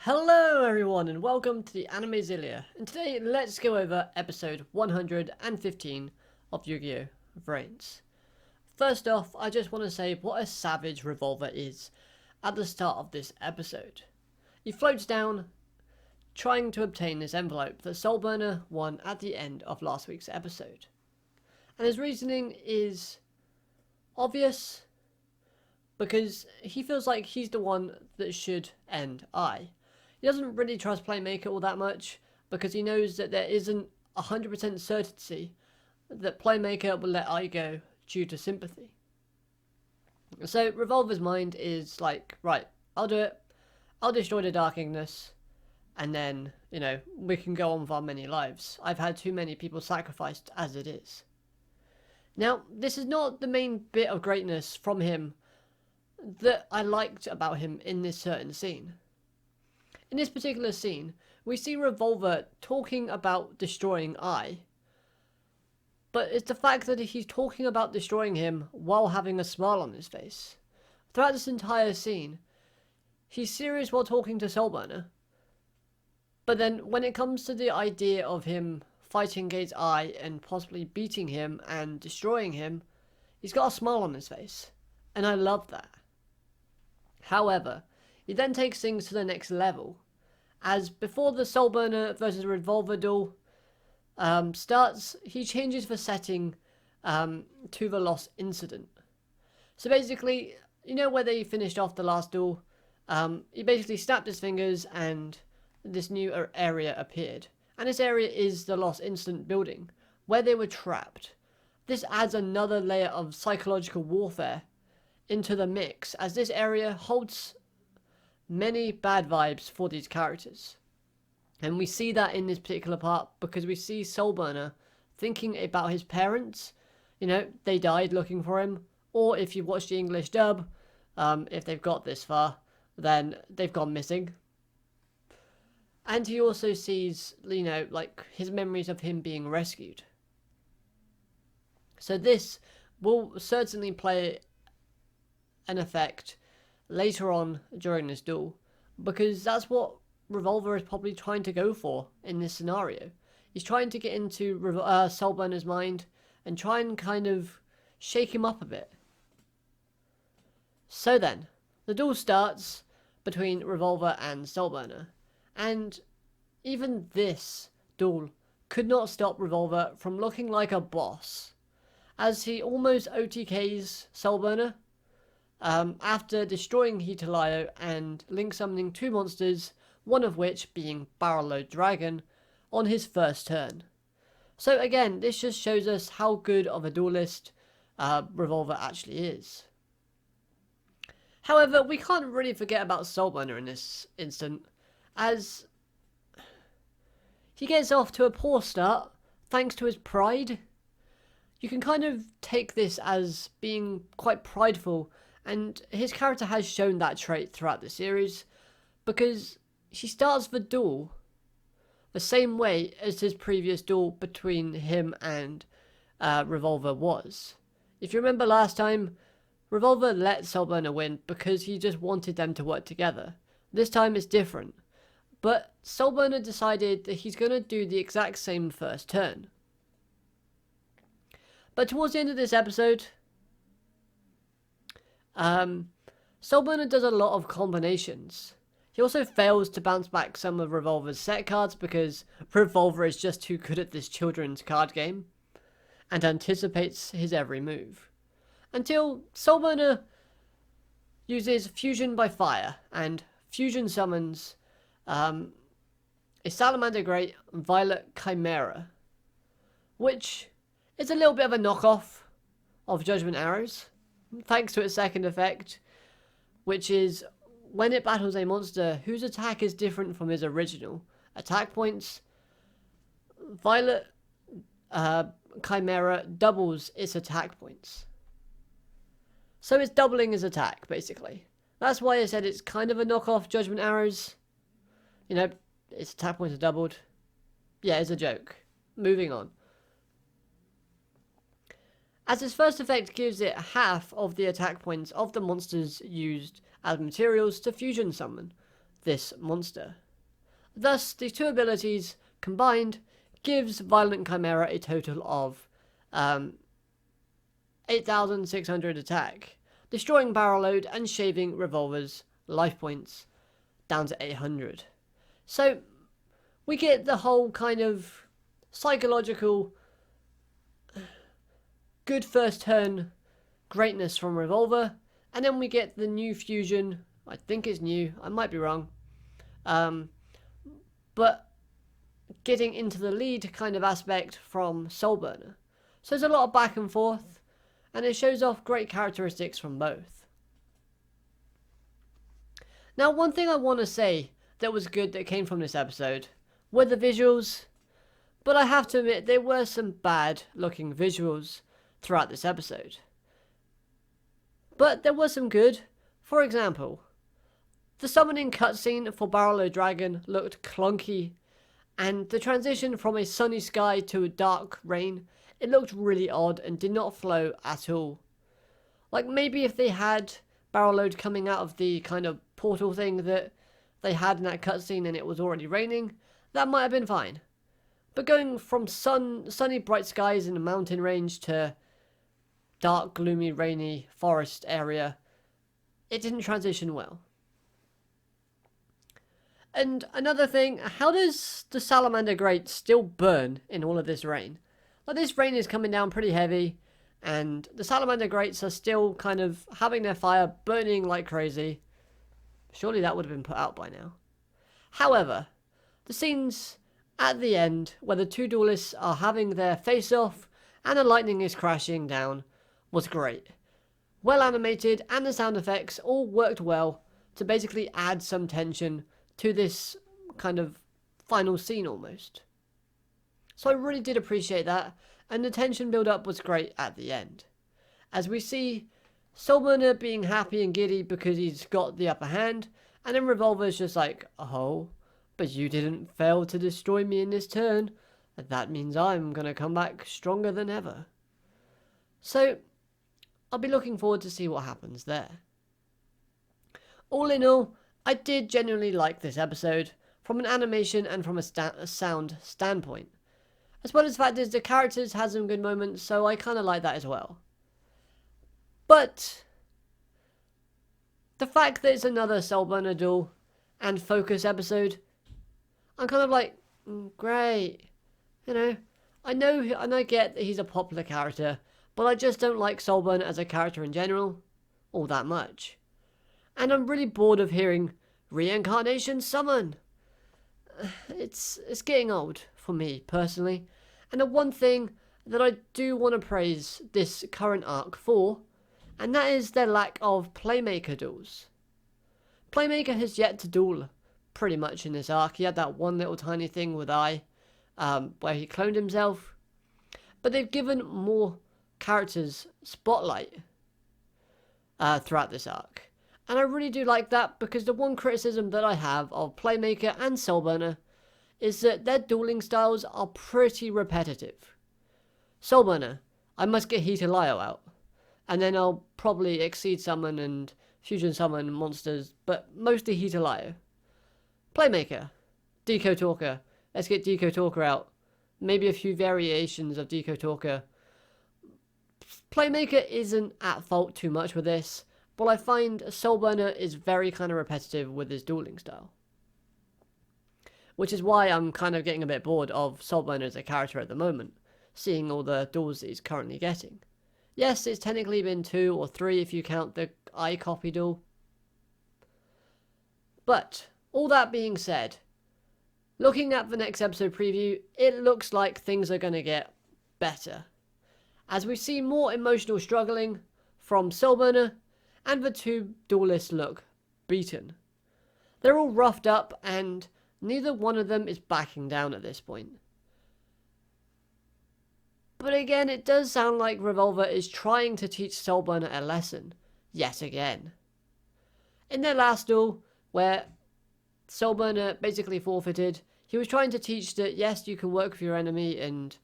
Hello everyone and welcome to the Animezilia, and today let's go over episode 115 of Yu-Gi-Oh! Vrains. First off, I just want to say what a savage Revolover is at the start of this episode. He floats down trying to obtain this envelope that Soulburner won at the end of last week's episode. And his reasoning is obvious because he feels like he's the one that should end I. He doesn't really trust Playmaker all that much because he knows that there isn't 100% certainty that Playmaker will let I go due to sympathy. So Revolover's mind is like, right, I'll do it. I'll destroy the Dark Ignis and then, we can go on with our many lives. I've had too many people sacrificed as it is. Now, this is not the main bit of greatness from him that I liked about him in this certain scene. In this particular scene, we see Revolover talking about destroying I, but it's the fact that he's talking about destroying him while having a smile on his face. Throughout this entire scene, he's serious while talking to Soulburner, but then when it comes to the idea of him fighting against I and possibly beating him and destroying him, he's got a smile on his face, and I love that. However, he then takes things to the next level, as before the Soulburner versus Revolover duel starts, he changes the setting to the Lost Incident. So basically, where they finished off the last duel, he basically snapped his fingers and this new area appeared. And this area is the Lost Incident building, where they were trapped. This adds another layer of psychological warfare into the mix, as this area holds many bad vibes for these characters. And we see that in this particular part because we see Soulburner thinking about his parents. They died looking for him. Or if you've watched the English dub, if they've got this far, then they've gone missing. And he also sees, his memories of him being rescued. So this will certainly play an effect later on during this duel, because that's what Revolover is probably trying to go for in this scenario. He's trying to get into Soulburner's mind and try and kind of shake him up a bit. So then, the duel starts between Revolover and Soulburner, and even this duel could not stop Revolover from looking like a boss, as he almost OTKs Soulburner after destroying Hitalayo and link summoning two monsters, one of which being Barrel Load Dragon, on his first turn. So again, this just shows us how good of a duelist Revolover actually is. However, we can't really forget about Soulburner in this instant, as he gets off to a poor start thanks to his pride. You can kind of take this as being quite prideful, and his character has shown that trait throughout the series, because he starts the duel the same way as his previous duel between him and Revolover was. If you remember last time, Revolover let Soulburner win because he just wanted them to work together. This time it's different, but Soulburner decided that he's going to do the exact same first turn. But towards the end of this episode, Soulburner does a lot of combinations. He also fails to bounce back some of Revolover's set cards because Revolover is just too good at this children's card game and anticipates his every move. Until Soulburner uses Fusion by Fire and Fusion summons a Salamander Great Violet Chimera, which is a little bit of a knockoff of Judgment Arrows, thanks to its second effect, which is when it battles a monster whose attack is different from his original attack points, Violet Chimera doubles its attack points. So it's doubling his attack, basically. That's why I said it's kind of a knockoff Judgment Arrows. Its attack points are doubled. Yeah, it's a joke. Moving on. As his first effect gives it half of the attack points of the monsters used as materials to fusion summon. this monster. Thus, the two abilities combined gives Violent Chimera a total of 8,600 attack, destroying barrel load and shaving Revolver's life points down to 800. So we get the whole kind of psychological good first turn greatness from Revolver, and then we get the new fusion. I think it's new, I might be wrong, but getting into the lead kind of aspect from Soulburner. So there's a lot of back and forth, and it shows off great characteristics from both. Now, one thing I want to say that was good that came from this episode were the visuals, but I have to admit there were some bad looking visuals throughout this episode. But there was some good. For example, the summoning cutscene for Barrel Dragon looked clunky, and the transition from a sunny sky to a dark rain, it looked really odd and did not flow at all. Like, maybe if they had Barrel Load coming out of the kind of portal thing that they had in that cutscene and it was already raining, that might have been fine. But going from sunny bright skies in a mountain range to dark, gloomy, rainy forest area, it didn't transition well. And another thing, how does the Salamander Grate still burn in all of this rain? Like, this rain is coming down pretty heavy, and the Salamander Grates are still kind of having their fire burning like crazy. Surely that would have been put out by now. However, the scenes at the end where the two duelists are having their face-off and the lightning is crashing down was great. Well animated, and the sound effects all worked well to basically add some tension to this kind of final scene almost. So I really did appreciate that, and the tension build-up was great at the end. As we see Soulburner being happy and giddy because he's got the upper hand, and then Revolver's just like, oh, but you didn't fail to destroy me in this turn, and that means I'm gonna come back stronger than ever. So I'll be looking forward to see what happens there. All in all, I did genuinely like this episode, from an animation and from a sound standpoint. As well as the fact is the characters had some good moments, so I kind of like that as well. But the fact that it's another Soulburner duel and focus episode, I'm kind of like, great. You know and I get that he's a popular character, but I just don't like Soulburner as a character in general all that much. And I'm really bored of hearing reincarnation summon. It's getting old for me personally. And the one thing that I do want to praise this current arc for, and that is their lack of Playmaker duels. Playmaker has yet to duel pretty much in this arc. He had that one little tiny thing with where he cloned himself. But they've given more characters spotlight throughout this arc. And I really do like that, because the one criticism that I have of Playmaker and Soulburner is that their dueling styles are pretty repetitive. Soulburner, I must get Hitalio out, and then I'll probably Exceed Summon and Fusion Summon monsters, but mostly Hitalio. Playmaker, Deco Talker, let's get Deco Talker out. Maybe a few variations of Deco Talker. Playmaker isn't at fault too much with this, but I find Soulburner is very kind of repetitive with his dueling style. Which is why I'm kind of getting a bit bored of Soulburner as a character at the moment, seeing all the duels that he's currently getting. Yes, it's technically been 2 or 3 if you count the eye copy duel. But, all that being said, looking at the next episode preview, it looks like things are going to get better. As we see more emotional struggling from Soulburner, and the two duelists look beaten. They're all roughed up, and neither one of them is backing down at this point. But again, it does sound like Revolver is trying to teach Soulburner a lesson, yet again. In their last duel, where Soulburner basically forfeited, he was trying to teach that yes, you can work with your enemy and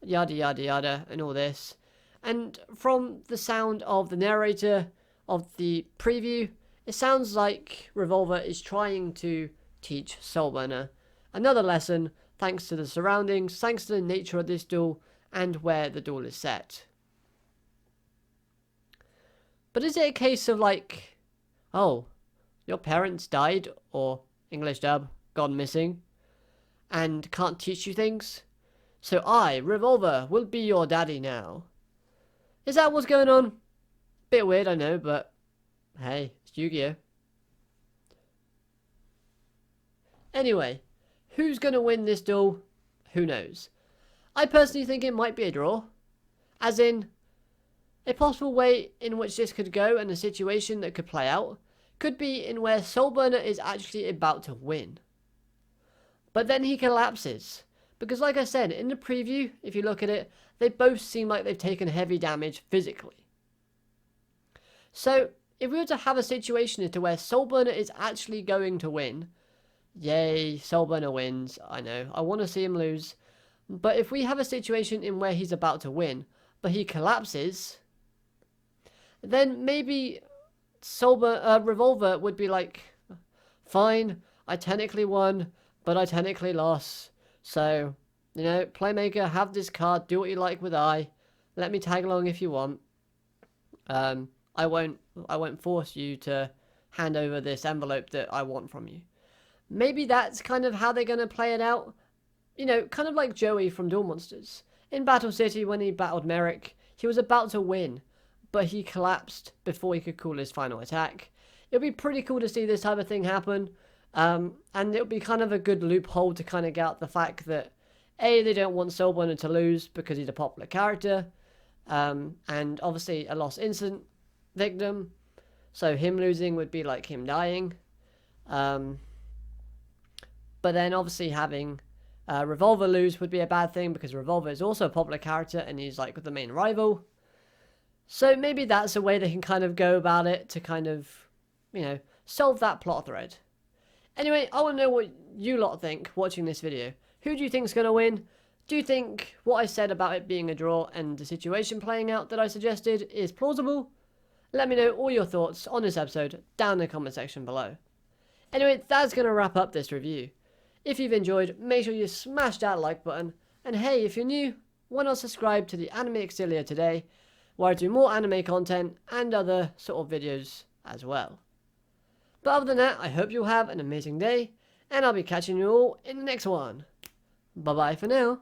yada yada yada and all this. And from the sound of the narrator of the preview, it sounds like Revolver is trying to teach Soulburner another lesson thanks to the surroundings, thanks to the nature of this duel, and where the duel is set. But is it a case of like, oh, your parents died, or English dub, gone missing, and can't teach you things? So I, Revolver, will be your daddy now. Is that what's going on? Bit weird, I know, but hey, it's Yu-Gi-Oh! Anyway, who's going to win this duel? Who knows? I personally think it might be a draw. As in, a possible way in which this could go and a situation that could play out could be in where Soulburner is actually about to win. But then he collapses. Because like I said, in the preview, if you look at it, they both seem like they've taken heavy damage physically. So, if we were to have a situation into where Soulburner is actually going to win, yay, Soulburner wins, I know, I want to see him lose. But if we have a situation in where he's about to win, but he collapses, then maybe Revolver would be like, fine, I technically won, but I technically lost. So, you know, Playmaker, have this card, do what you like with I. Let me tag along if you want. I won't force you to hand over this envelope that I want from you. Maybe that's kind of how they're going to play it out. You know, kind of like Joey from Duel Monsters. In Battle City, when he battled Merrick, he was about to win, but he collapsed before he could call his final attack. It would be pretty cool to see this type of thing happen. And it would be kind of a good loophole to kind of get out the fact that, A, they don't want Soulburner to lose because he's a popular character. And obviously a lost instant victim. So him losing would be like him dying. But then obviously having Revolver lose would be a bad thing because Revolver is also a popular character and he's like the main rival. So maybe that's a way they can kind of go about it to kind of, you know, solve that plot thread. Anyway, I want to know what you lot think watching this video. Who do you think is going to win? Do you think what I said about it being a draw and the situation playing out that I suggested is plausible? Let me know all your thoughts on this episode down in the comment section below. Anyway, that's going to wrap up this review. If you've enjoyed, make sure you smash that like button. And hey, if you're new, why not subscribe to the Anime Auxilia today, where I do more anime content and other sort of videos as well. But other than that, I hope you'll have an amazing day, and I'll be catching you all in the next one. Bye bye for now.